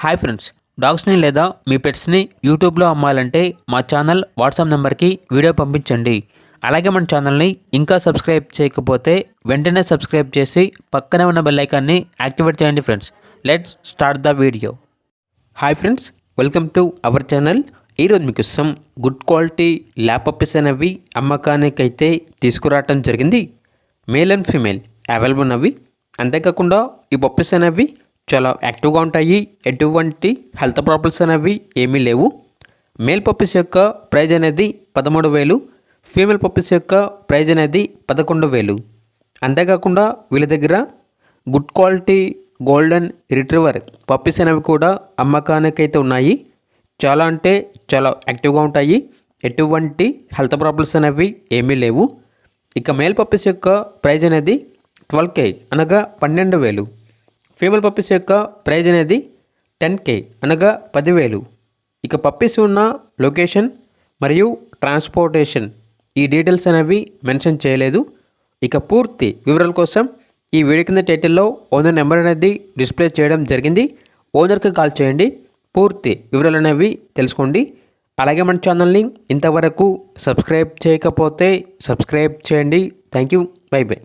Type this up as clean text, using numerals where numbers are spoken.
Hi friends, డాగ్స్ని లేదా మీ పెట్స్ని యూట్యూబ్లో అమ్మాలంటే మా ఛానల్ వాట్సాప్ నెంబర్కి వీడియో పంపించండి. అలాగే మన ఛానల్ని ఇంకా సబ్స్క్రైబ్ చేయకపోతే వెంటనే సబ్స్క్రైబ్ చేసి పక్కనే ఉన్న బెల్ ఐకాన్ని యాక్టివేట్ చేయండి friends. Let's start the video. Hi friends, welcome to our channel. ఈరోజు మీకోసం గుడ్ క్వాలిటీ ల్యాబ్ పప్పీస్ అనేవి అమ్మకానికైతే తీసుకురావటం జరిగింది. మేల్ అండ్ ఫీమేల్ అవైలబుల్ ఉన్నవి. అంతేకాకుండా ఈ పప్పీస్ అనేవి చాలా యాక్టివ్గా ఉంటాయి. ఎటువంటి హెల్త్ ప్రాబ్లమ్స్ అనేవి ఏమీ లేవు. మేల్ పప్పీస్ యొక్క ప్రైజ్ అనేది 13,000, ఫీమేల్ పప్పీస్ యొక్క ప్రైజ్ అనేది 11,000. అంతేకాకుండా వీళ్ళ దగ్గర good quality golden retriever puppies అనేవి కూడా అమ్మకానికైతే ఉన్నాయి. చాలా అంటే చాలా యాక్టివ్గా ఉంటాయి. ఎటువంటి హెల్త్ ప్రాబ్లమ్స్ అనేవి ఏమీ లేవు. ఇక మేల్ పప్పీస్ యొక్క ప్రైజ్ అనేది 12K అనగా 12,000. ఫీమేల్ పప్పీస్ యొక్క ప్రైజ్ అనేది 10K అనగా 10,000. ఇక పప్పీస్ ఉన్న లొకేషన్ మరియు ట్రాన్స్పోర్టేషన్ ఈ డీటెయిల్స్ అనేవి మెన్షన్ చేయలేదు. ఇక పూర్తి వివరాల కోసం ఈ వీడియో కింద టైటిల్లో ఓనర్ నెంబర్ అనేది డిస్ప్లే చేయడం జరిగింది. ఓనర్కి కాల్ చేయండి, పూర్తి వివరాలు అనేవి తెలుసుకోండి. అలాగే మన ఛానల్ని ఇంతవరకు సబ్స్క్రైబ్ చేయకపోతే సబ్స్క్రైబ్ చేయండి. Thank you. By by.